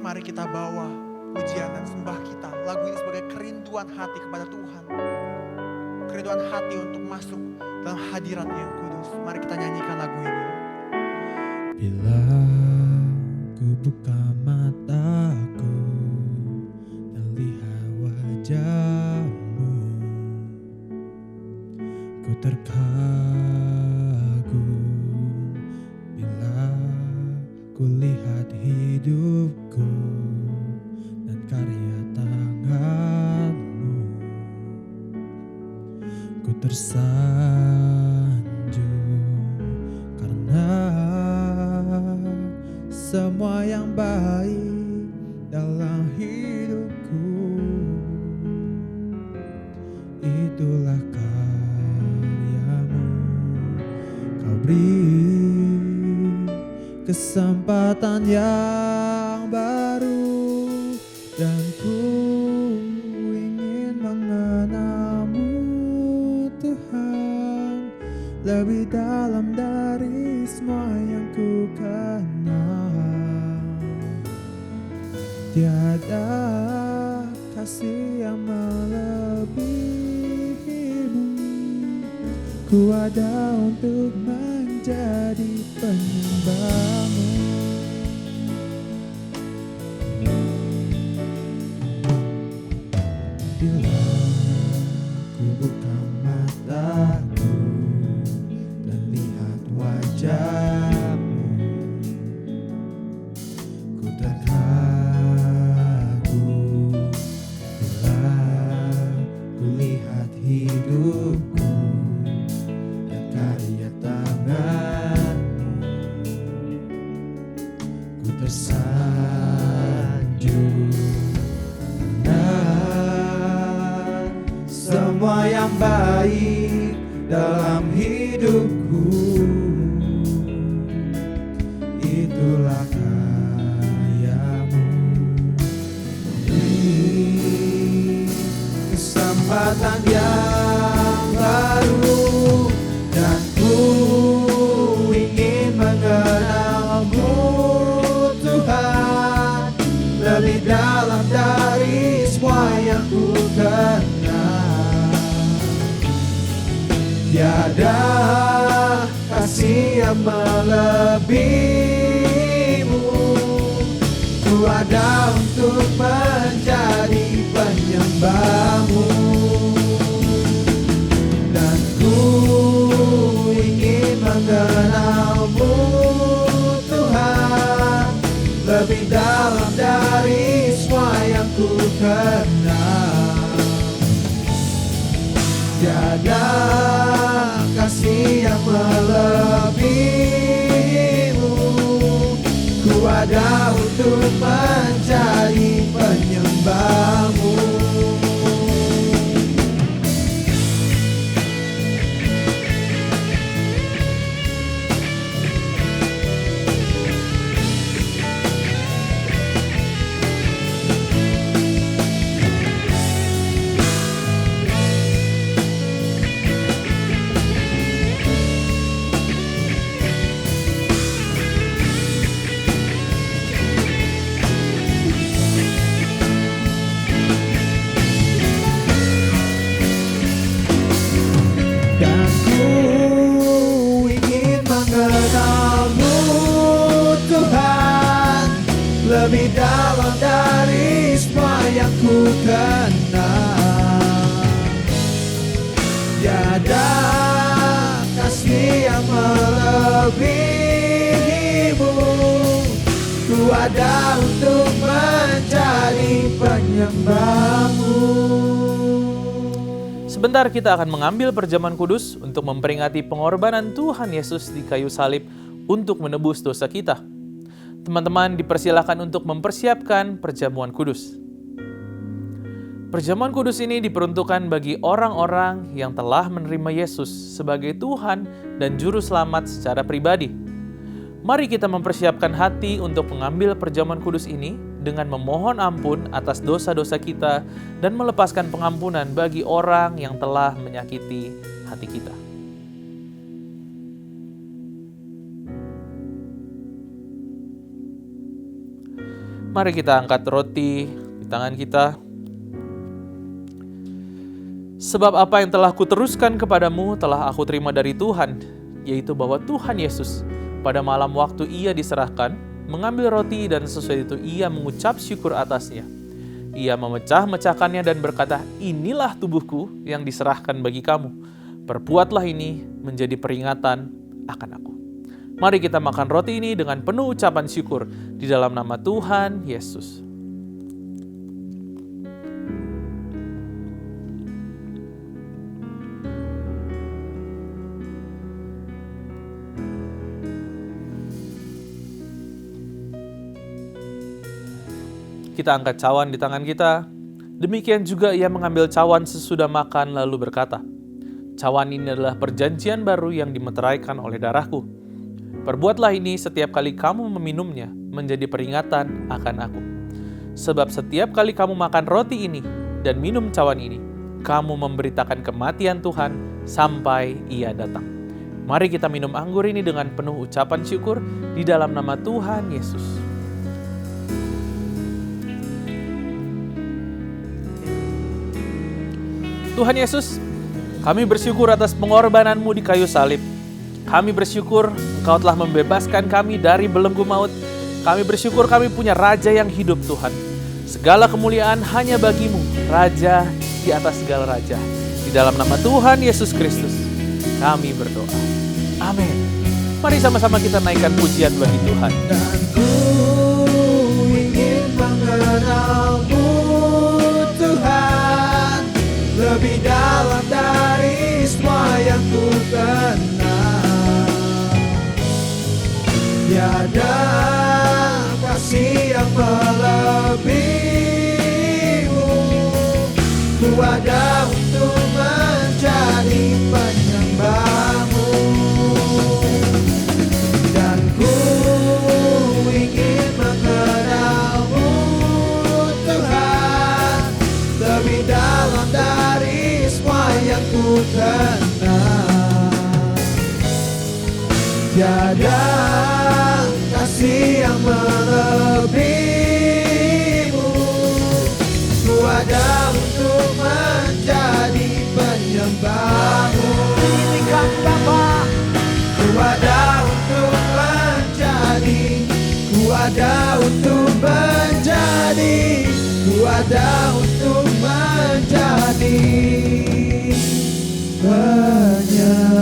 mari kita bawa pujian dan sembah kita. Lagu ini sebagai kerinduan hati kepada Tuhan. Kerinduan hati untuk masuk dalam hadirat-Nya yang kudus. Mari kita nyanyikan lagu ini. Bila ku buka mataku dan lihat wajah-Mu, ku terkagum. Bila ku lihat hidupku dan karya tangan-Mu, ku tersanjung karena semua yang baik dalam hidupku itulah karya-Mu. Kau beri kesempatan yang baru dan ku ingin mengenal-Mu Tuhan lebih dalam dari semua yang ku kenal. Tiada kasih yang melebihi-Mu. Ku ada untuk menjadi penyembah-Mu. Bila ku buka mataku dan lihat wajah-Mu, ku terkagum. Bila ku lihat hidupku dan karya tangan-Mu, ku tersanjung karena semua yang baik dalam hidupku itulah karya-Mu. Beri kesempatan yang baru dan ku ingin mengenal-Mu Tuhan lebih dalam dari semua yang ku kenal. Tiada kasih yang melebihi-Mu. Ku ada untuk menjadi penyembah-Mu dan ku ingin mengenal-Mu Tuhan lebih dalam dari semua yang ku kenal. Tiada kasih yang melebihi-Mu. Ku ada untuk menjadi penyembah-Mu. Dan ku ingin mengenal-Mu Tuhan lebih dalam dari semua yang ku kenal. Tiada kasih yang melebihi-Mu. Ku ada untuk menjadi penyembah-Mu. Sebentar kita akan mengambil perjamuan kudus untuk memperingati pengorbanan Tuhan Yesus di kayu salib untuk menebus dosa kita. Teman-teman dipersilakan untuk mempersiapkan perjamuan kudus. Perjamuan kudus ini diperuntukkan bagi orang-orang yang telah menerima Yesus sebagai Tuhan dan Juru Selamat secara pribadi. Mari kita mempersiapkan hati untuk mengambil perjamuan kudus ini dengan memohon ampun atas dosa-dosa kita dan melepaskan pengampunan bagi orang yang telah menyakiti hati kita. Mari kita angkat roti di tangan kita. Sebab apa yang telah kuteruskan kepadamu telah aku terima dari Tuhan, yaitu bahwa Tuhan Yesus pada malam waktu ia diserahkan, mengambil roti dan sesudah itu ia mengucap syukur atasnya. Ia memecah-mecahkannya dan berkata, inilah tubuhku yang diserahkan bagi kamu. Perbuatlah ini menjadi peringatan akan aku. Mari kita makan roti ini dengan penuh ucapan syukur di dalam nama Tuhan Yesus. Kita angkat cawan di tangan kita. Demikian juga ia mengambil cawan sesudah makan lalu berkata, cawan ini adalah perjanjian baru yang dimeteraikan oleh darahku. Perbuatlah ini setiap kali kamu meminumnya menjadi peringatan akan aku. Sebab setiap kali kamu makan roti ini dan minum cawan ini, kamu memberitakan kematian Tuhan sampai ia datang. Mari kita minum anggur ini dengan penuh ucapan syukur di dalam nama Tuhan Yesus. Tuhan Yesus, kami bersyukur atas pengorbanan-Mu di kayu salib. Kami bersyukur Engkau telah membebaskan kami dari belenggu maut. Kami bersyukur kami punya Raja yang hidup, Tuhan. Segala kemuliaan hanya bagi-Mu, Raja di atas segala raja. Di dalam nama Tuhan Yesus Kristus, kami berdoa. Amin. Mari sama-sama kita naikkan pujian bagi Tuhan. Dan ku ingin mengenal-Mu, Tuhan, lebih dalam dari semua yang ku kenal. Tiada kasih yang melebihi-Mu. Ku ada untuk menjadi penyembah-Mu. Dan ku ingin mengenal-Mu, Tuhan, lebih dalam dari semua yang ku kenal. Tiada kasih yang melebihi-Mu. Ku ada untuk menjadi penyembah-Mu. Tinggikan Bapa. Ku ada untuk menjadi, ku ada untuk menjadi, ku ada untuk menjadi penyembah-Mu.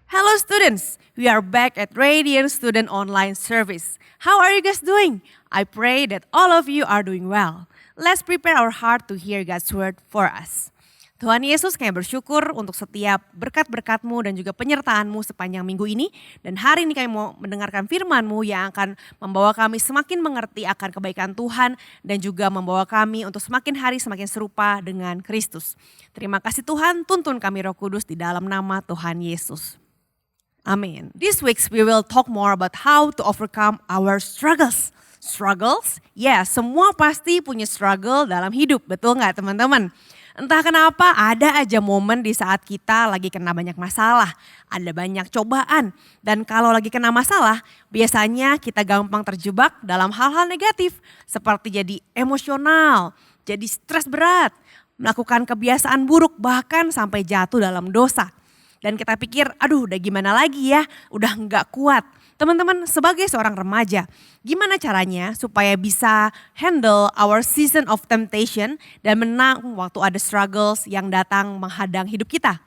Hello students, we are back at Radiant Student Online Service. How are you guys doing? I pray that all of you are doing well. Let's prepare our heart to hear God's word for us. Tuhan Yesus, kami bersyukur untuk setiap berkat-berkat-Mu dan juga penyertaan-Mu sepanjang minggu ini. Dan hari ini kami mau mendengarkan firman-Mu yang akan membawa kami semakin mengerti akan kebaikan Tuhan dan juga membawa kami untuk semakin hari semakin serupa dengan Kristus. Terima kasih Tuhan, tuntun kami Roh Kudus di dalam nama Tuhan Yesus. Amin. This week we will talk more about how to overcome our struggles. Struggles? Ya, semua pasti punya struggle dalam hidup, betul nggak teman-teman? Entah kenapa ada aja momen di saat kita lagi kena banyak masalah, ada banyak cobaan. Dan kalau lagi kena masalah, biasanya kita gampang terjebak dalam hal-hal negatif. Seperti jadi emosional, jadi stres berat, melakukan kebiasaan buruk, bahkan sampai jatuh dalam dosa. Dan kita pikir, aduh udah gimana lagi ya, udah nggak kuat. Teman-teman, sebagai seorang remaja, gimana caranya supaya bisa handle our season of temptation dan menang waktu ada struggles yang datang menghadang hidup kita?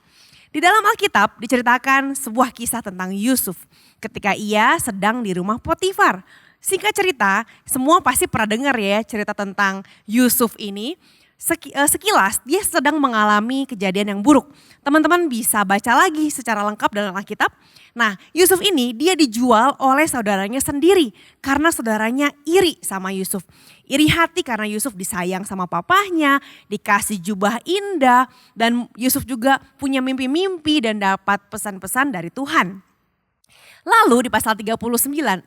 Di dalam Alkitab diceritakan sebuah kisah tentang Yusuf ketika ia sedang di rumah Potifar. Singkat cerita, semua pasti pernah dengar ya cerita tentang Yusuf ini. Sekilas dia sedang mengalami kejadian yang buruk. Teman-teman bisa baca lagi secara lengkap dalam Alkitab. Nah, Yusuf ini dia dijual oleh saudaranya sendiri karena saudaranya iri sama Yusuf. Iri hati karena Yusuf disayang sama papahnya, dikasih jubah indah, dan Yusuf juga punya mimpi-mimpi dan dapat pesan-pesan dari Tuhan. Lalu di pasal 39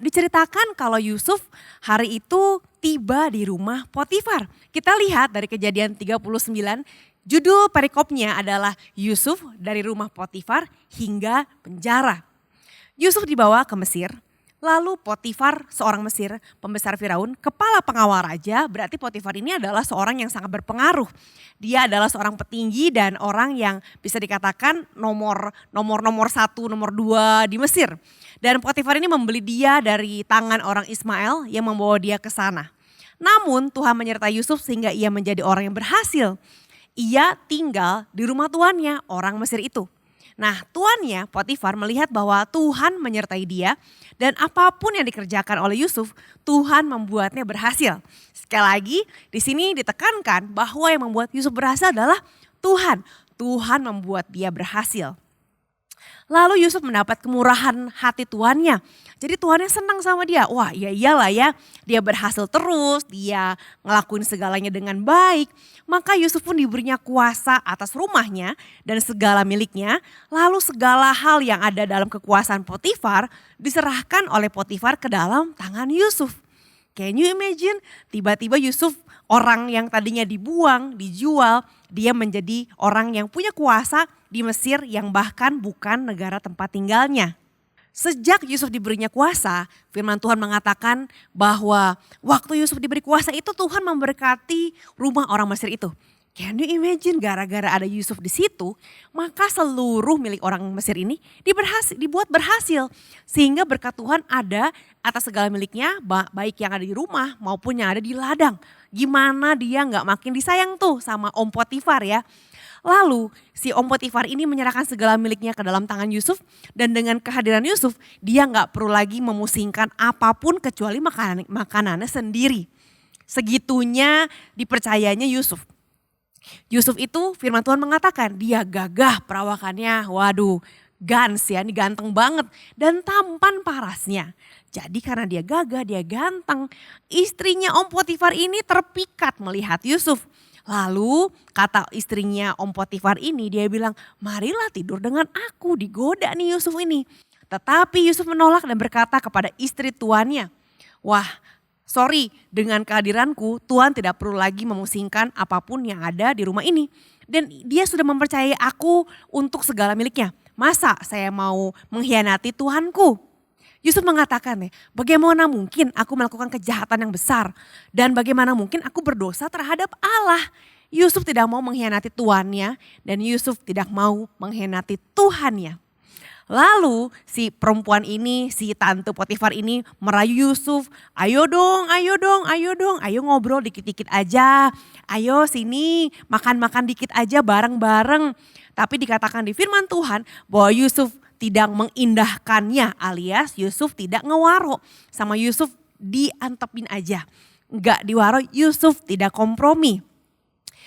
diceritakan kalau Yusuf hari itu tiba di rumah Potifar. Kita lihat dari Kejadian 39, Judul perikopnya adalah Yusuf dari rumah Potifar hingga penjara. Yusuf dibawa ke Mesir, lalu Potifar seorang Mesir, pembesar Firaun, kepala pengawal raja, berarti Potifar ini adalah seorang yang sangat berpengaruh. Dia adalah seorang petinggi dan orang yang bisa dikatakan nomor 1, nomor 2 di Mesir. Dan Potifar ini membeli dia dari tangan orang Ismail yang membawa dia ke sana. Namun Tuhan menyertai Yusuf sehingga ia menjadi orang yang berhasil. Ia tinggal di rumah tuannya, orang Mesir itu. Nah, tuannya Potifar melihat bahwa Tuhan menyertai dia dan apapun yang dikerjakan oleh Yusuf, Tuhan membuatnya berhasil. Sekali lagi, di sini ditekankan bahwa yang membuat Yusuf berhasil adalah Tuhan. Tuhan membuat dia berhasil. Lalu Yusuf mendapat kemurahan hati tuannya. Jadi tuannya senang sama dia. Wah, ya iyalah ya, dia berhasil terus, dia ngelakuin segalanya dengan baik. Maka Yusuf pun diberinya kuasa atas rumahnya dan segala miliknya. Lalu segala hal yang ada dalam kekuasaan Potifar diserahkan oleh Potifar ke dalam tangan Yusuf. Can you imagine? Tiba-tiba Yusuf, orang yang tadinya dibuang, dijual, dia menjadi orang yang punya kuasa di Mesir yang bahkan bukan negara tempat tinggalnya. Sejak Yusuf diberinya kuasa, firman Tuhan mengatakan bahwa waktu Yusuf diberi kuasa itu Tuhan memberkati rumah orang Mesir itu. Can you imagine, gara-gara ada Yusuf di situ, maka seluruh milik orang Mesir ini dibuat berhasil. Sehingga berkat Tuhan ada atas segala miliknya, baik yang ada di rumah maupun yang ada di ladang. Gimana dia gak makin disayang tuh sama Om Potifar ya. Lalu si Om Potifar ini menyerahkan segala miliknya ke dalam tangan Yusuf. Dan dengan kehadiran Yusuf, dia gak perlu lagi memusingkan apapun kecuali makanannya sendiri. Segitunya dipercayanya Yusuf. Yusuf itu firman Tuhan mengatakan dia gagah perawakannya, waduh gans ya, ini ganteng banget dan tampan parasnya. Jadi karena dia gagah, dia ganteng, istrinya Om Potifar ini terpikat melihat Yusuf. Lalu kata istrinya Om Potifar ini, dia bilang, marilah tidur dengan aku, digoda nih Yusuf ini. Tetapi Yusuf menolak dan berkata kepada istri tuannya, wah, sorry, dengan kehadiranku Tuhan tidak perlu lagi memusingkan apapun yang ada di rumah ini. Dan dia sudah mempercayai aku untuk segala miliknya. Masa saya mau mengkhianati Tuhanku? Yusuf mengatakan, bagaimana mungkin aku melakukan kejahatan yang besar? Dan bagaimana mungkin aku berdosa terhadap Allah? Yusuf tidak mau mengkhianati tuannya dan Yusuf tidak mau mengkhianati Tuhannya. Lalu si perempuan ini, si tante Potifar ini merayu Yusuf. Ayo dong, ayo ngobrol dikit-dikit aja. Ayo sini makan-makan dikit aja bareng-bareng. Tapi dikatakan di firman Tuhan bahwa Yusuf tidak mengindahkannya, alias Yusuf tidak ngewaro. Sama Yusuf diantepin aja. Enggak diwaro, Yusuf tidak kompromi.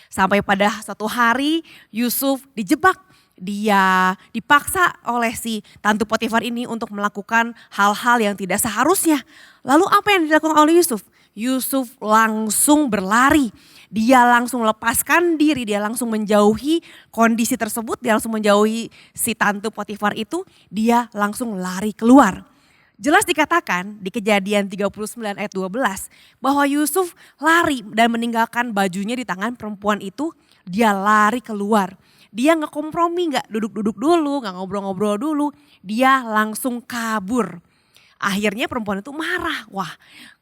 Sampai pada suatu hari Yusuf dijebak. Dia dipaksa oleh si tante Potifar ini untuk melakukan hal-hal yang tidak seharusnya. Lalu apa yang dilakukan oleh Yusuf? Yusuf langsung berlari. Dia langsung lepaskan diri, dia langsung menjauhi kondisi tersebut, dia langsung menjauhi si tante Potifar itu, dia langsung lari keluar. Jelas dikatakan di Kejadian 39 ayat 12 bahwa Yusuf lari dan meninggalkan bajunya di tangan perempuan itu, dia lari keluar. Dia gak kompromi, gak duduk-duduk dulu, gak ngobrol-ngobrol dulu, dia langsung kabur. Akhirnya perempuan itu marah, wah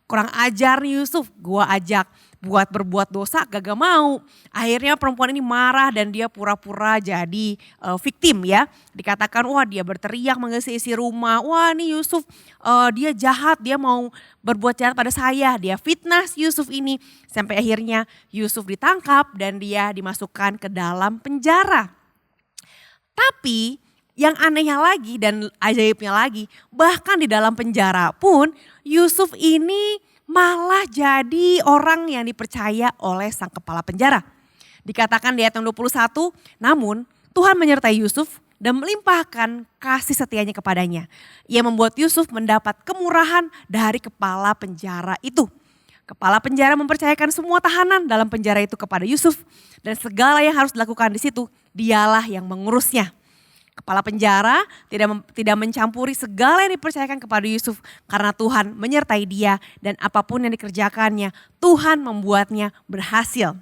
kurang ajar nih Yusuf, gua ajak buat berbuat dosa gak mau. Akhirnya perempuan ini marah dan dia pura-pura jadi victim ya. Dikatakan wah dia berteriak mengisi-isi rumah, wah nih Yusuf dia jahat, dia mau berbuat jahat pada saya. Dia fitnah Yusuf ini sampai akhirnya Yusuf ditangkap dan dia dimasukkan ke dalam penjara. Tapi yang anehnya lagi dan ajaibnya lagi, bahkan di dalam penjara pun Yusuf ini malah jadi orang yang dipercaya oleh sang kepala penjara. Dikatakan di ayat yang 21, namun Tuhan menyertai Yusuf dan melimpahkan kasih setianya kepadanya. Ia membuat Yusuf mendapat kemurahan dari kepala penjara itu. Kepala penjara mempercayakan semua tahanan dalam penjara itu kepada Yusuf dan segala yang harus dilakukan di situ dialah yang mengurusnya. Kepala penjara tidak mencampuri segala yang dipercayakan kepada Yusuf karena Tuhan menyertai dia dan apapun yang dikerjakannya Tuhan membuatnya berhasil.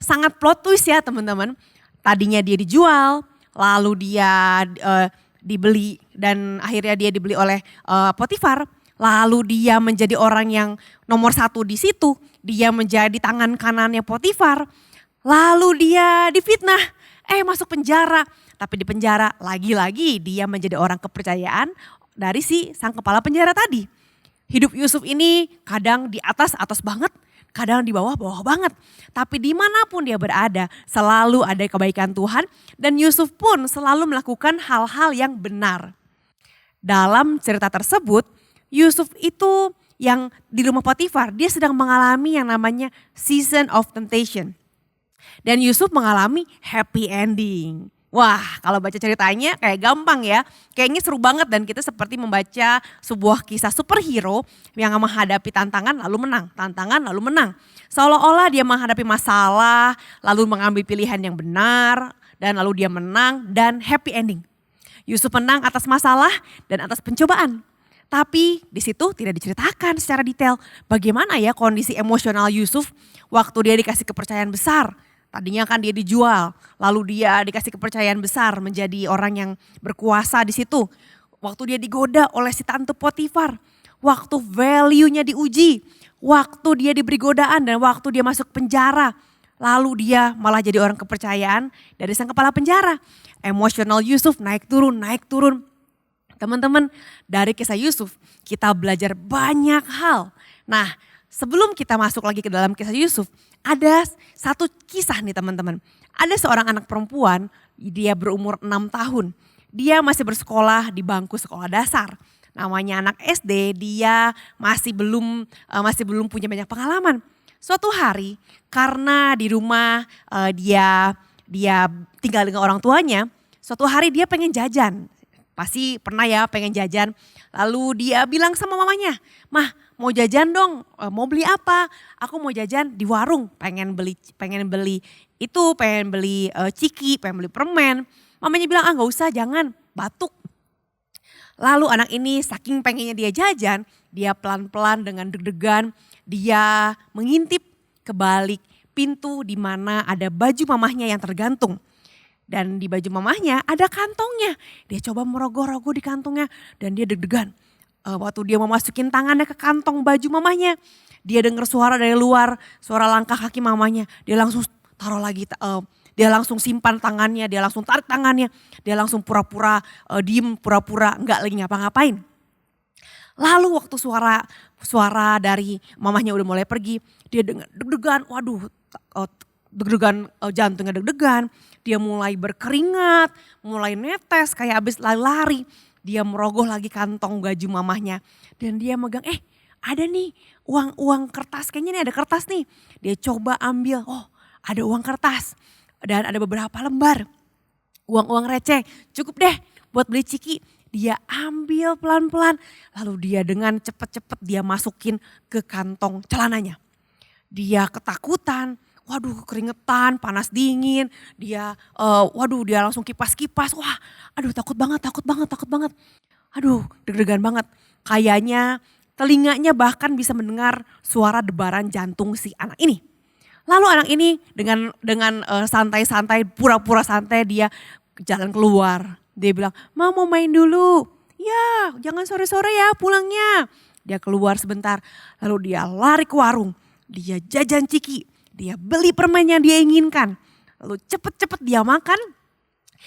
sangat plot twist ya teman-teman. Tadinya dia dijual, lalu dia dibeli dan akhirnya dia dibeli oleh Potifar. Lalu dia menjadi orang yang nomor 1 di situ. Dia menjadi tangan kanannya Potifar. Lalu dia difitnah, masuk penjara. Tapi di penjara lagi-lagi dia menjadi orang kepercayaan dari si sang kepala penjara tadi. Hidup Yusuf ini kadang di atas banget, kadang di bawah banget. Tapi dimanapun dia berada selalu ada kebaikan Tuhan dan Yusuf pun selalu melakukan hal-hal yang benar. Dalam cerita tersebut Yusuf itu yang di rumah Potifar dia sedang mengalami yang namanya season of temptation. Dan Yusuf mengalami happy ending. Wah, kalau baca ceritanya kayak gampang ya. Kayaknya seru banget dan kita seperti membaca sebuah kisah superhero yang menghadapi tantangan lalu menang. Tantangan lalu menang. Seolah-olah dia menghadapi masalah lalu mengambil pilihan yang benar dan lalu dia menang dan happy ending. Yusuf menang atas masalah dan atas pencobaan. Tapi di situ tidak diceritakan secara detail bagaimana ya kondisi emosional Yusuf waktu dia dikasih kepercayaan besar. Tadinya kan dia dijual, lalu dia dikasih kepercayaan besar menjadi orang yang berkuasa di situ. Waktu dia digoda oleh si tante Potifar, waktu value-nya diuji, waktu dia diberi godaan dan waktu dia masuk penjara. Lalu dia malah jadi orang kepercayaan dari sang kepala penjara. Emosional Yusuf naik turun, naik turun. Teman-teman, dari kisah Yusuf kita belajar banyak hal. Nah, sebelum kita masuk lagi ke dalam kisah Yusuf, ada satu kisah nih teman-teman. Ada seorang anak perempuan, dia berumur 6 tahun. Dia masih bersekolah di bangku sekolah dasar. Namanya anak SD, dia masih belum punya banyak pengalaman. Suatu hari karena di rumah dia tinggal dengan orang tuanya, suatu hari dia pengen jajan. Pasti pernah ya pengen jajan. Lalu dia bilang sama mamanya, "Mah, mau jajan dong, mau beli apa? Aku mau jajan di warung, pengen beli ciki, pengen beli permen." Mamanya bilang, "Ah, nggak usah, jangan, batuk." Lalu anak ini saking pengennya dia jajan, dia pelan-pelan dengan deg-degan, dia mengintip ke balik pintu di mana ada baju mamahnya yang tergantung. Dan di baju mamahnya ada kantongnya. Dia coba merogoh-rogoh di kantongnya dan dia deg-degan. Waktu dia mau masukin tangannya ke kantong baju mamahnya, dia dengar suara dari luar, suara langkah kaki mamahnya. Dia langsung taruh lagi, dia langsung simpan tangannya, dia langsung tarik tangannya, dia langsung pura-pura diem, pura-pura enggak lagi ngapa-ngapain. Lalu waktu suara dari mamahnya udah mulai pergi, dia dengar deg-degan, waduh, deg-degan, jantungnya deg-degan, dia mulai berkeringat, mulai netes kayak habis lari-lari. Dia merogoh lagi kantong baju mamahnya dan dia megang, ada nih uang kertas, kayaknya nih ada kertas nih. Dia coba ambil, oh ada uang kertas dan ada beberapa lembar. Uang-uang receh, cukup deh buat beli ciki. Dia ambil pelan-pelan, lalu dia dengan cepet-cepet dia masukin ke kantong celananya. Dia ketakutan. Waduh keringetan, panas dingin, dia langsung kipas-kipas, wah aduh takut banget. Aduh deg-degan banget, kayaknya telinganya bahkan bisa mendengar suara debaran jantung si anak ini. Lalu anak ini dengan santai-santai, pura-pura santai dia jalan keluar. Dia bilang, "Ma mau main dulu." "Ya jangan sore-sore ya pulangnya." Dia keluar sebentar, lalu dia lari ke warung, dia jajan ciki. Dia beli permen yang dia inginkan. Lalu cepet-cepet dia makan,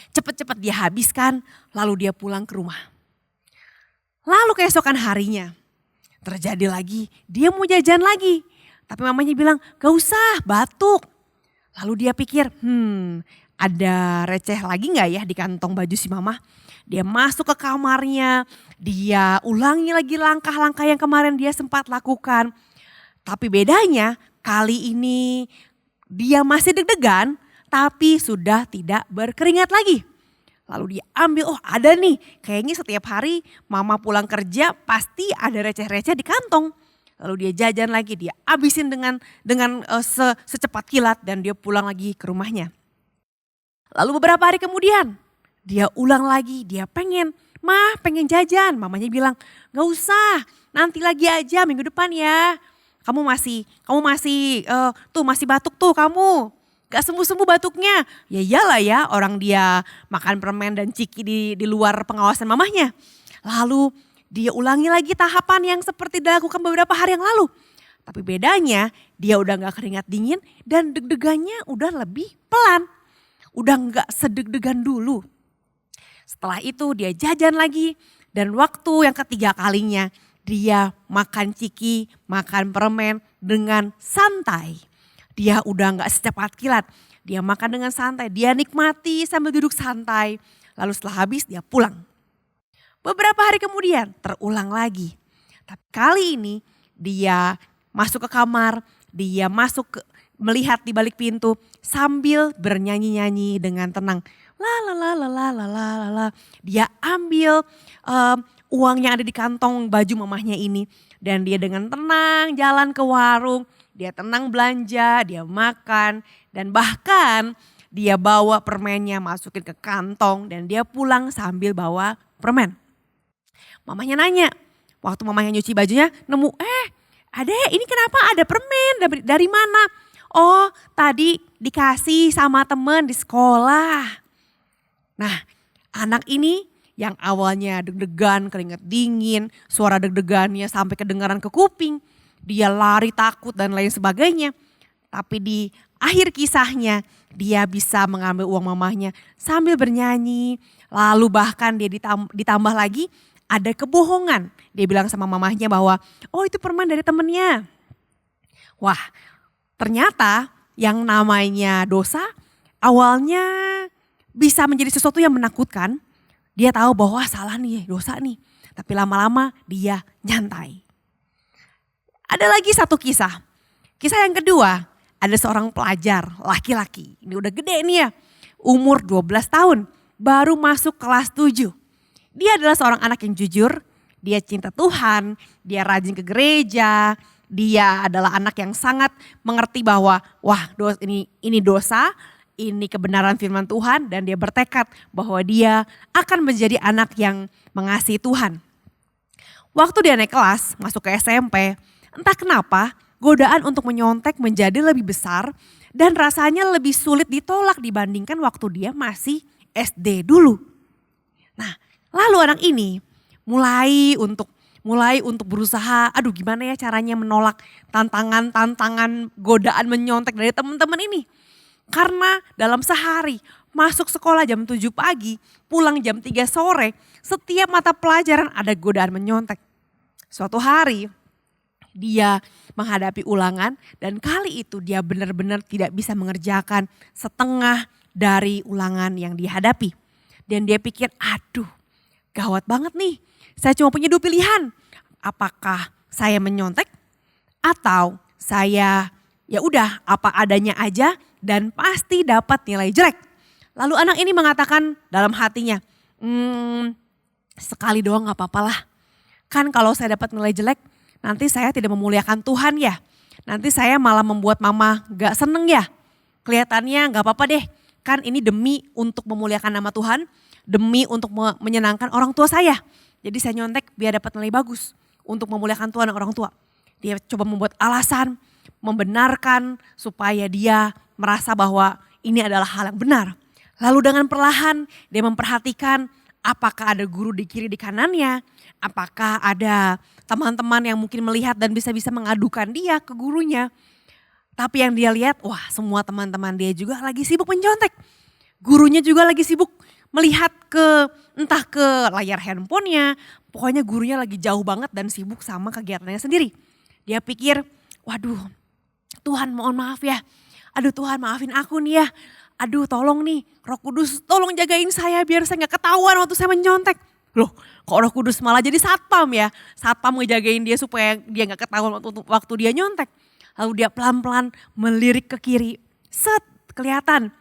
cepet-cepet dia habiskan, lalu dia pulang ke rumah. Lalu keesokan harinya terjadi lagi, dia mau jajan lagi. Tapi mamanya bilang, "Gak usah, batuk." Lalu dia pikir, ada receh lagi gak ya di kantong baju si mama? Dia masuk ke kamarnya, dia ulangi lagi langkah-langkah yang kemarin dia sempat lakukan. Tapi bedanya kali ini dia masih deg-degan tapi sudah tidak berkeringat lagi. Lalu dia ambil, oh ada nih, kayaknya setiap hari mama pulang kerja pasti ada receh-receh di kantong. Lalu dia jajan lagi, dia habisin dengan secepat kilat dan dia pulang lagi ke rumahnya. Lalu beberapa hari kemudian dia ulang lagi, dia pengen jajan. Mamanya bilang, "Gak usah, nanti lagi aja minggu depan ya. Kamu masih batuk tuh kamu. Gak sembuh-sembuh batuknya. Ya iyalah ya, orang dia makan permen dan ciki di luar pengawasan mamahnya. Lalu dia ulangi lagi tahapan yang seperti dilakukan beberapa hari yang lalu. Tapi bedanya dia udah gak keringat dingin dan deg-degannya udah lebih pelan. Udah gak sedeg-degan dulu. Setelah itu dia jajan lagi dan waktu yang ketiga kalinya dia makan ciki, makan permen dengan santai. Dia udah gak secepat kilat, dia makan dengan santai, dia nikmati sambil duduk santai. Lalu setelah habis dia pulang. Beberapa hari kemudian terulang lagi. Tapi kali ini dia masuk ke kamar, dia melihat di balik pintu sambil bernyanyi-nyanyi dengan tenang. La la la la la la la la. Dia ambil uang yang ada di kantong baju mamahnya ini dan dia dengan tenang jalan ke warung, dia tenang belanja, dia makan dan bahkan dia bawa permennya masukin ke kantong dan dia pulang sambil bawa permen. Mamahnya nanya, waktu mamahnya nyuci bajunya nemu, adek ini kenapa ada permen, dari mana? Oh tadi dikasih sama temen di sekolah. Nah anak ini yang awalnya deg-degan, keringat dingin, suara deg-degannya sampai kedengaran ke kuping. Dia lari takut dan lain sebagainya. Tapi di akhir kisahnya dia bisa mengambil uang mamahnya sambil bernyanyi. Lalu bahkan dia ditambah lagi ada kebohongan. Dia bilang sama mamahnya bahwa oh itu permen dari temennya. Wah ternyata yang namanya dosa awalnya bisa menjadi sesuatu yang menakutkan. Dia tahu bahwa salah nih, dosa nih. Tapi lama-lama dia nyantai. Ada lagi satu kisah. Kisah yang kedua, ada seorang pelajar laki-laki. Ini udah gede nih ya, umur 12 tahun, baru masuk kelas 7. Dia adalah seorang anak yang jujur, dia cinta Tuhan, dia rajin ke gereja, dia adalah anak yang sangat mengerti bahwa wah ini dosa, ini kebenaran firman Tuhan dan dia bertekad bahwa dia akan menjadi anak yang mengasihi Tuhan. Waktu dia naik kelas, masuk ke SMP, entah kenapa godaan untuk menyontek menjadi lebih besar dan rasanya lebih sulit ditolak dibandingkan waktu dia masih SD dulu. Nah, lalu anak ini mulai untuk berusaha, aduh gimana ya caranya menolak tantangan godaan menyontek dari teman-teman ini. Karena dalam sehari masuk sekolah jam 7 pagi, pulang jam 3 sore, setiap mata pelajaran ada godaan menyontek. Suatu hari dia menghadapi ulangan dan kali itu dia benar-benar tidak bisa mengerjakan setengah dari ulangan yang dihadapi. Dan dia pikir aduh gawat banget nih, saya cuma punya 2 pilihan. Apakah saya menyontek atau saya ya udah apa adanya aja dan pasti dapat nilai jelek. Lalu anak ini mengatakan dalam hatinya, sekali doang gak apa-apalah. Kan kalau saya dapat nilai jelek nanti saya tidak memuliakan Tuhan ya. Nanti saya malah membuat mama gak seneng ya. Kelihatannya gak apa-apa deh. Kan ini demi untuk memuliakan nama Tuhan, demi untuk menyenangkan orang tua saya. Jadi saya nyontek biar dapat nilai bagus untuk memuliakan Tuhan dan orang tua. Dia coba membuat alasan, membenarkan supaya dia merasa bahwa ini adalah hal yang benar. Lalu dengan perlahan dia memperhatikan apakah ada guru di kiri di kanannya, apakah ada teman-teman yang mungkin melihat dan bisa mengadukan dia ke gurunya. Tapi yang dia lihat, wah semua teman-teman dia juga lagi sibuk menyontek. Gurunya juga lagi sibuk melihat entah ke layar handphonenya, pokoknya gurunya lagi jauh banget dan sibuk sama kegiatannya sendiri. Dia pikir, waduh Tuhan mohon maaf ya. Aduh Tuhan maafin aku nih ya. Aduh tolong nih Roh Kudus tolong jagain saya biar saya gak ketahuan waktu saya menyontek. Loh kok Roh Kudus malah jadi satpam ya. Satpam ngejagain dia supaya dia gak ketahuan waktu dia nyontek. Lalu dia pelan-pelan melirik ke kiri. Set kelihatan.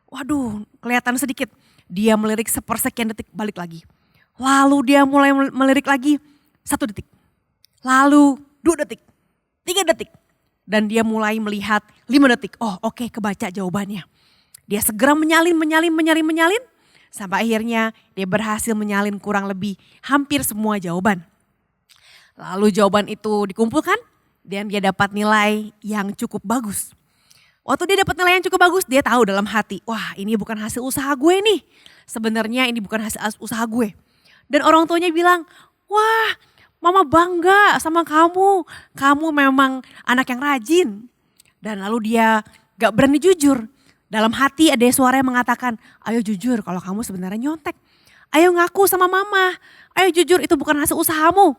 Waduh kelihatan sedikit. Dia melirik sepersekian detik balik lagi. Lalu dia mulai melirik lagi 1 detik. Lalu 2 detik. 3 detik. Dan dia mulai melihat 5 detik. Oh oke, kebaca jawabannya. Dia segera menyalin. Sampai akhirnya dia berhasil menyalin kurang lebih hampir semua jawaban. Lalu jawaban itu dikumpulkan dan dia dapat nilai yang cukup bagus. Waktu dia dapat nilai yang cukup bagus, dia tahu dalam hati, wah ini bukan hasil usaha gue nih. Sebenarnya ini bukan hasil usaha gue. Dan orang tuanya bilang, wah mama bangga sama kamu. Kamu memang anak yang rajin. Dan lalu dia gak berani jujur. Dalam hati ada suara yang mengatakan, ayo jujur kalau kamu sebenarnya nyontek. Ayo ngaku sama mama, ayo jujur itu bukan hasil usahamu.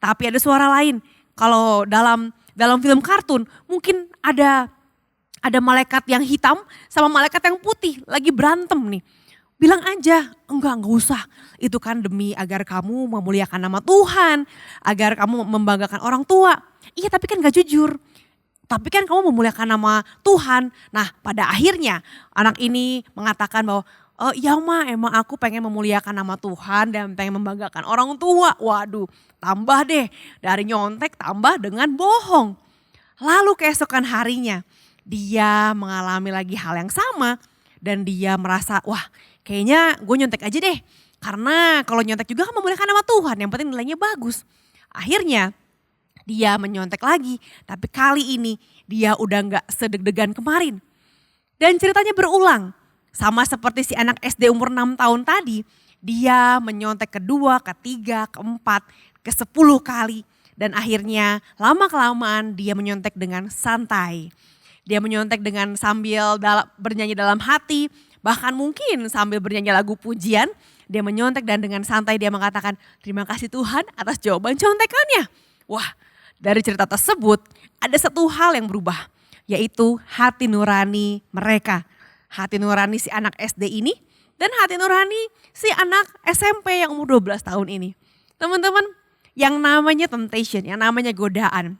Tapi ada suara lain, kalau dalam film kartun mungkin ada malaikat yang hitam sama malaikat yang putih lagi berantem nih. Bilang aja, enggak usah. Itu kan demi agar kamu memuliakan nama Tuhan, agar kamu membanggakan orang tua. Iya tapi kan gak jujur. Tapi kan kamu memuliakan nama Tuhan. Nah pada akhirnya anak ini mengatakan bahwa, oh iya ma emang aku pengen memuliakan nama Tuhan dan pengen membanggakan orang tua. Waduh tambah deh dari nyontek tambah dengan bohong. Lalu keesokan harinya dia mengalami lagi hal yang sama. Dan dia merasa wah kayaknya gue nyontek aja deh. Karena kalau nyontek juga kan memuliakan nama Tuhan, yang penting nilainya bagus. Akhirnya dia menyontek lagi, tapi kali ini dia udah gak sedeg-degan kemarin. Dan ceritanya berulang, sama seperti si anak SD umur 6 tahun tadi, dia menyontek kedua, ketiga, keempat, ke-10 kali. Dan akhirnya lama-kelamaan dia menyontek dengan santai. Dia menyontek dengan sambil bernyanyi dalam hati, bahkan mungkin sambil bernyanyi lagu pujian, dia menyontek dan dengan santai dia mengatakan, terima kasih Tuhan atas jawaban contekannya. Wah, dari cerita tersebut ada satu hal yang berubah, yaitu hati nurani mereka. Hati nurani si anak SD ini dan hati nurani si anak SMP yang umur 12 tahun ini. Teman-teman, yang namanya temptation, yang namanya godaan.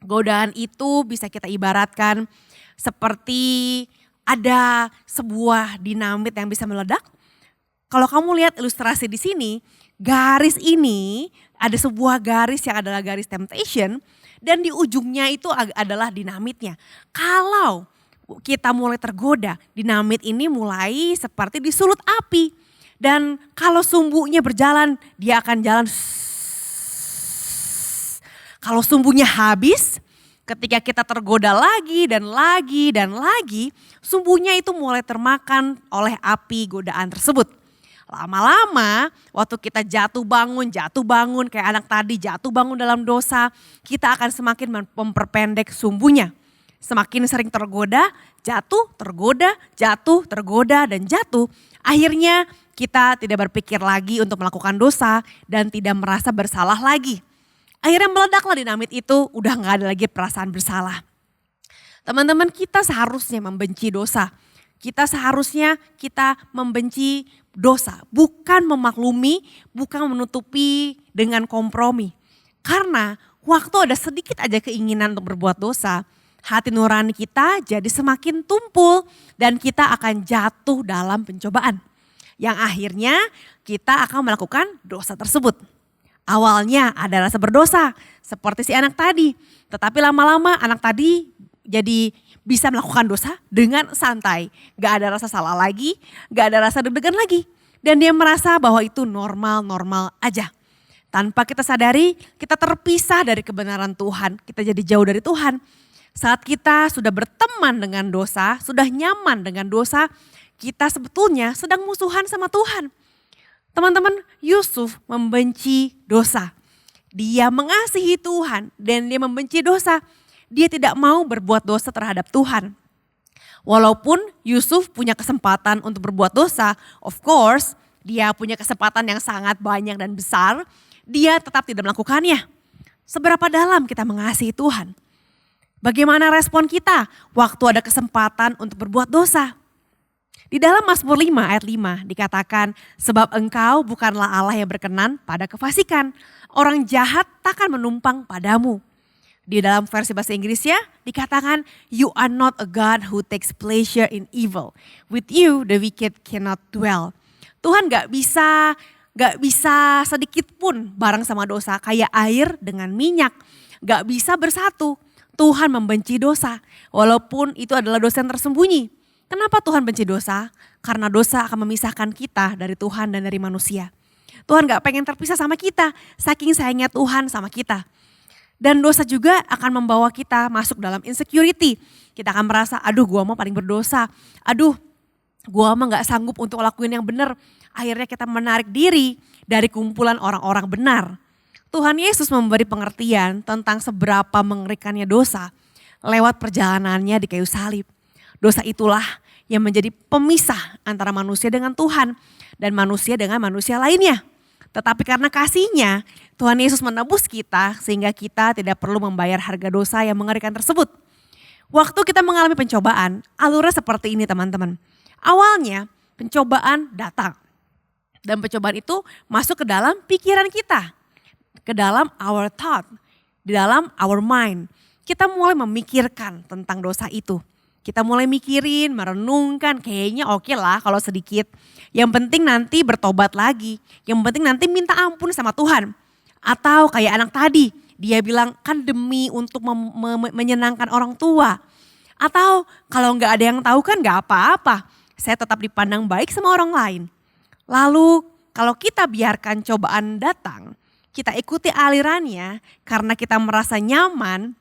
Godaan itu bisa kita ibaratkan seperti ada sebuah dinamit yang bisa meledak. Kalau kamu lihat ilustrasi di sini, garis ini ada sebuah garis yang adalah garis temptation dan di ujungnya itu adalah dinamitnya. Kalau kita mulai tergoda, dinamit ini mulai seperti disulut api. Dan kalau sumbunya berjalan, dia akan jalan. Kalau sumbunya habis, ketika kita tergoda lagi dan lagi dan lagi, sumbunya itu mulai termakan oleh api godaan tersebut. Lama-lama waktu kita jatuh bangun kayak anak tadi jatuh bangun dalam dosa, kita akan semakin memperpendek sumbunya. Semakin sering tergoda, tergoda dan jatuh. Akhirnya kita tidak berpikir lagi untuk melakukan dosa dan tidak merasa bersalah lagi. Akhirnya meledaklah dinamit itu, udah gak ada lagi perasaan bersalah. Teman-teman, kita seharusnya membenci dosa. Kita membenci dosa, bukan memaklumi, bukan menutupi dengan kompromi. Karena waktu ada sedikit aja keinginan untuk berbuat dosa, hati nurani kita jadi semakin tumpul dan kita akan jatuh dalam pencobaan. Yang akhirnya kita akan melakukan dosa tersebut. Awalnya ada rasa berdosa seperti si anak tadi. Tetapi lama-lama anak tadi jadi bisa melakukan dosa dengan santai. Gak ada rasa salah lagi, gak ada rasa deg-degan lagi. Dan dia merasa bahwa itu normal-normal aja. Tanpa kita sadari kita terpisah dari kebenaran Tuhan. Kita jadi jauh dari Tuhan. Saat kita sudah berteman dengan dosa, sudah nyaman dengan dosa, kita sebetulnya sedang musuhan sama Tuhan. Teman-teman, Yusuf membenci dosa. Dia mengasihi Tuhan dan dia membenci dosa. Dia tidak mau berbuat dosa terhadap Tuhan. Walaupun Yusuf punya kesempatan untuk berbuat dosa, of course dia punya kesempatan yang sangat banyak dan besar, dia tetap tidak melakukannya. Seberapa dalam kita mengasihi Tuhan? Bagaimana respon kita waktu ada kesempatan untuk berbuat dosa? Di dalam Mazmur 5 ayat 5 dikatakan, sebab engkau bukanlah Allah yang berkenan pada kefasikan, orang jahat takkan menumpang padamu. Di dalam versi bahasa Inggrisnya dikatakan, you are not a God who takes pleasure in evil. With you the wicked cannot dwell. Tuhan gak bisa sedikit pun bareng sama dosa, kayak air dengan minyak. Gak bisa bersatu. Tuhan membenci dosa, walaupun itu adalah dosa yang tersembunyi. Kenapa Tuhan benci dosa? Karena dosa akan memisahkan kita dari Tuhan dan dari manusia. Tuhan gak pengen terpisah sama kita, saking sayangnya Tuhan sama kita. Dan dosa juga akan membawa kita masuk dalam insecurity. Kita akan merasa, aduh gua mah paling berdosa. Aduh gua mah gak sanggup untuk lakuin yang benar. Akhirnya kita menarik diri dari kumpulan orang-orang benar. Tuhan Yesus memberi pengertian tentang seberapa mengerikannya dosa lewat perjalanannya di kayu salib. Dosa itulah yang menjadi pemisah antara manusia dengan Tuhan dan manusia dengan manusia lainnya. Tetapi karena kasih-Nya, Tuhan Yesus menebus kita sehingga kita tidak perlu membayar harga dosa yang mengerikan tersebut. Waktu kita mengalami pencobaan, alurnya seperti ini teman-teman. Awalnya pencobaan datang. Dan pencobaan itu masuk ke dalam pikiran kita. Ke dalam our thought, di dalam our mind. Kita mulai memikirkan tentang dosa itu. Kita mulai mikirin, merenungkan, kayaknya oke lah kalau sedikit. Yang penting nanti bertobat lagi. Yang penting nanti minta ampun sama Tuhan. Atau kayak anak tadi, dia bilang kan demi untuk menyenangkan orang tua. Atau kalau nggak ada yang tahu kan nggak apa-apa. Saya tetap dipandang baik sama orang lain. Lalu kalau kita biarkan cobaan datang, kita ikuti alirannya karena kita merasa nyaman,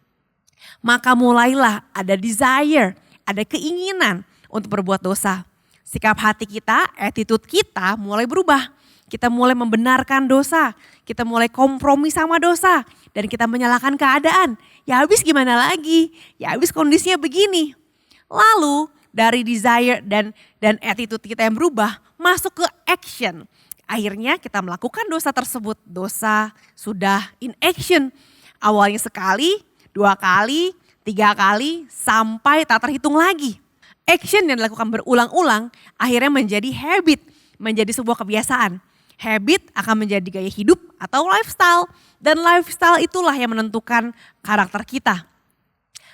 maka mulailah ada desire, ada keinginan untuk berbuat dosa. Sikap hati kita, attitude kita mulai berubah. Kita mulai membenarkan dosa, kita mulai kompromi sama dosa. Dan kita menyalahkan keadaan. Ya habis gimana lagi, ya habis kondisinya begini. Lalu dari desire dan attitude kita yang berubah masuk ke action. Akhirnya kita melakukan dosa tersebut, dosa sudah in action. Awalnya sekali, 2 kali, 3 kali, sampai tak terhitung lagi. Action yang dilakukan berulang-ulang akhirnya menjadi habit, menjadi sebuah kebiasaan. Habit akan menjadi gaya hidup atau lifestyle. Dan lifestyle itulah yang menentukan karakter kita.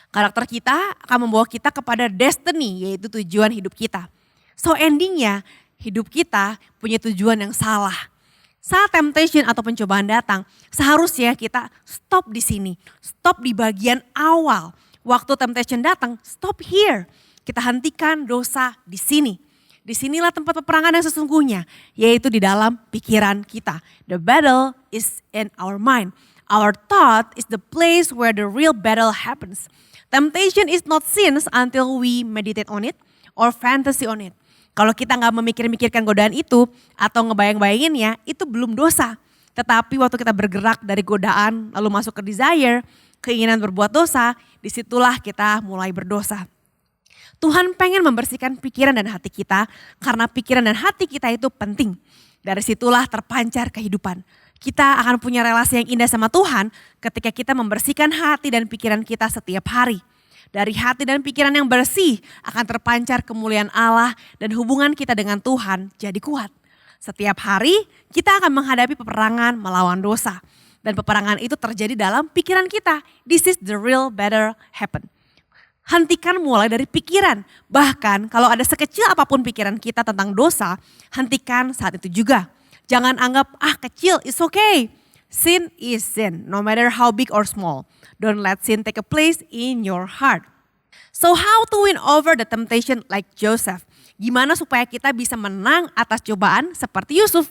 Karakter kita akan membawa kita kepada destiny, yaitu tujuan hidup kita. So endingnya hidup kita punya tujuan yang salah. Saat temptation atau pencobaan datang, seharusnya kita stop di sini. Stop di bagian awal. Waktu temptation datang, stop here. Kita hentikan dosa di sini. Disinilah tempat peperangan yang sesungguhnya, yaitu di dalam pikiran kita. The battle is in our mind. Our thought is the place where the real battle happens. Temptation is not sin until we meditate on it or fantasy on it. Kalau kita nggak memikir-mikirkan godaan itu atau ngebayang-bayanginnya, itu belum dosa. Tetapi waktu kita bergerak dari godaan lalu masuk ke desire, keinginan berbuat dosa, disitulah kita mulai berdosa. Tuhan pengen membersihkan pikiran dan hati kita karena pikiran dan hati kita itu penting. Dari situlah terpancar kehidupan. Kita akan punya relasi yang indah sama Tuhan ketika kita membersihkan hati dan pikiran kita setiap hari. Dari hati dan pikiran yang bersih akan terpancar kemuliaan Allah dan hubungan kita dengan Tuhan jadi kuat. Setiap hari kita akan menghadapi peperangan melawan dosa. Dan peperangan itu terjadi dalam pikiran kita. This is the real battle happen. Hentikan mulai dari pikiran. Bahkan kalau ada sekecil apapun pikiran kita tentang dosa, hentikan saat itu juga. Jangan anggap kecil, it's okay. Sin is sin, no matter how big or small. Don't let sin take a place in your heart. So how to win over the temptation like Joseph? Gimana supaya kita bisa menang atas cobaan seperti Yusuf?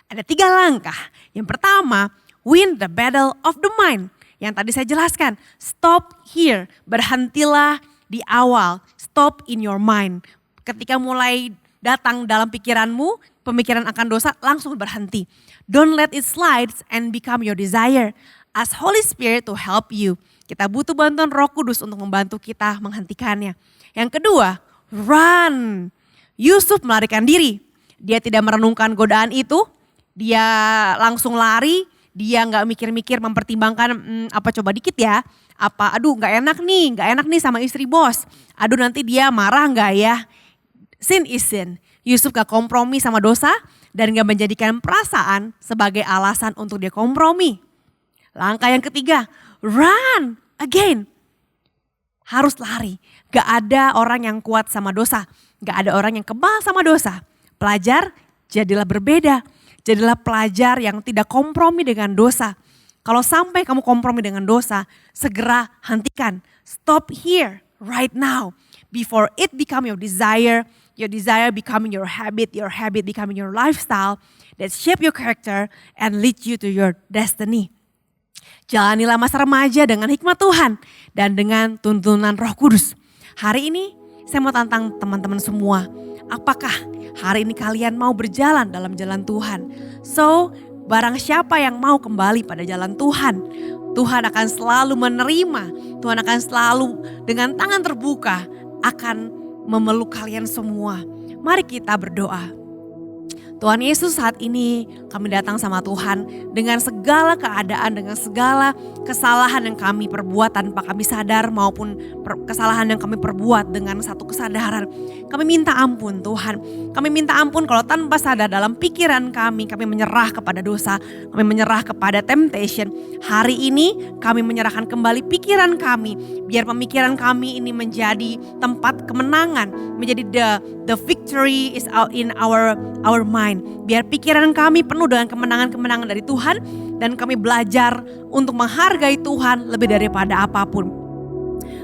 Ada 3 langkah. Yang pertama, win the battle of the mind. Yang tadi saya jelaskan, stop here, berhentilah di awal, stop in your mind. Ketika mulai datang dalam pikiranmu, pemikiran akan dosa langsung berhenti. Don't let it slide and become your desire. Ask Holy Spirit to help you. Kita butuh bantuan Roh Kudus untuk membantu kita menghentikannya. Yang kedua, run. Yusuf melarikan diri. Dia tidak merenungkan godaan itu, dia langsung lari. Dia nggak mikir-mikir mempertimbangkan apa coba dikit ya. Aduh nggak enak nih sama istri bos. Aduh nanti dia marah nggak ya. Sin is sin. Yusuf gak kompromi sama dosa dan gak menjadikan perasaan sebagai alasan untuk dia kompromi. Langkah yang ketiga, run again. Harus lari. Gak ada orang yang kuat sama dosa. Gak ada orang yang kebal sama dosa. Pelajar, jadilah berbeda. Jadilah pelajar yang tidak kompromi dengan dosa. Kalau sampai kamu kompromi dengan dosa, segera hentikan. Stop here, right now. Before it become your desire becoming your habit becoming your lifestyle that shape your character and lead you to your destiny. Jalanilah masa remaja dengan hikmat Tuhan dan dengan tuntunan Roh Kudus. Hari ini saya mau tantang teman-teman semua. Apakah hari ini kalian mau berjalan dalam jalan Tuhan? So, barang siapa yang mau kembali pada jalan Tuhan, Tuhan akan selalu menerima. Tuhan akan selalu dengan tangan terbuka akan memeluk kalian semua. Mari kita berdoa. Tuhan Yesus, saat ini kami datang sama Tuhan dengan segala keadaan, dengan segala kesalahan yang kami perbuat tanpa kami sadar maupun kesalahan yang kami perbuat dengan satu kesadaran. Kami minta ampun Tuhan, kami minta ampun kalau tanpa sadar dalam pikiran kami menyerah kepada dosa, kami menyerah kepada temptation. Hari ini kami menyerahkan kembali pikiran kami, biar pemikiran kami ini menjadi tempat kemenangan, menjadi the victory is out in our mind. Biar pikiran kami penuh dengan kemenangan-kemenangan dari Tuhan dan kami belajar untuk menghargai Tuhan lebih daripada apapun.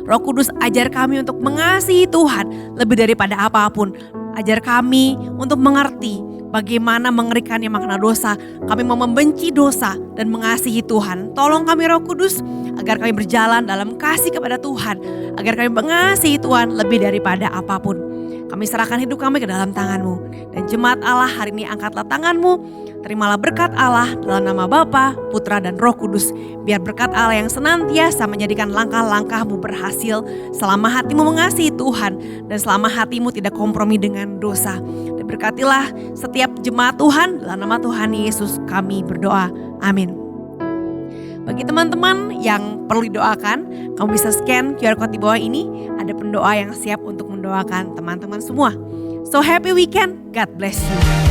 Roh Kudus, ajar kami untuk mengasihi Tuhan lebih daripada apapun. Ajar kami untuk mengerti bagaimana mengerikannya makna dosa. Kami mau membenci dosa dan mengasihi Tuhan. Tolong kami Roh Kudus agar kami berjalan dalam kasih kepada Tuhan. Agar kami mengasihi Tuhan lebih daripada apapun. Kami serahkan hidup kami ke dalam tangan-Mu. Dan jemaat Allah, hari ini angkatlah tangan-Mu. Terimalah berkat Allah dalam nama Bapa, Putra dan Roh Kudus. Biar berkat Allah yang senantiasa menjadikan langkah-langkah-Mu berhasil selama hatimu mengasihi Tuhan dan selama hatimu tidak kompromi dengan dosa. Dan berkatilah setiap jemaat Tuhan dalam nama Tuhan Yesus kami berdoa. Amin. Bagi teman-teman yang perlu didoakan, kamu bisa scan QR code di bawah ini. Ada pendoa yang siap untuk mendoakan teman-teman semua. So happy weekend, God bless you.